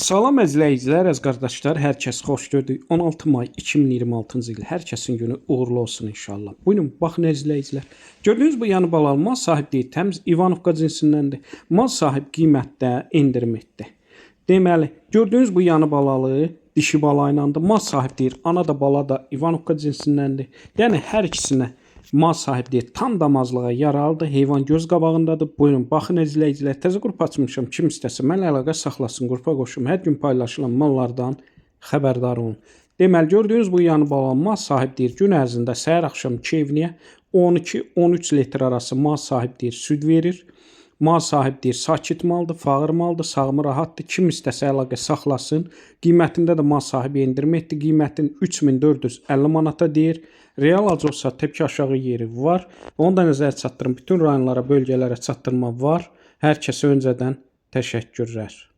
Salam əzizləyicilər, əziz qardaşlar, hər kəs xoş gördük. 16 may 2026-cı il hər kəsin günü uğurlu olsun inşallah. Buyurun, baxın əzizləyicilər. Gördüyünüz bu yanı balalı mal sahibliyi təmiz İvanovka cinsindəndir. Mal sahib qiymətdə endirim etdi. Deməli, gördüyünüz bu yanı balalı dişi bala ilandır. Mal sahib deyir, ana da bala da İvanovka cinsindəndir. Yəni hər ikisinə mal sahibliyi tam damazlığa yaralıdır. Heyvan göz qabağındadır. Buyurun, baxın əzizləyicilər. Təzə qrup açmışam. Kim istəsə mənlə əlaqə saxlasın, qrupa qoşum. Hər gün paylaşılan mallardan xəbərdar olun. Deməli, gördüyünüz bu yanı balalı mal sahib deyir, gün ərzində səhər axşam 2 evniyə 12-13 litr arası mal sahib deyir, süd verir. Mal sahib deyir, sakit maldır, fağır maldır, sağımı rahatdır. Kim istəsə əlaqə saxlasın. Qiymətində də mal sahibi endirim etdi. Qiymətin 3450 manata deyir. Real olsa təbii aşağı yeri var. Onu da nəzərə çatdırın. Bütün rayonlara, bölgələrə çatdırma var. Hər kəsə öncədən təşəkkürlər.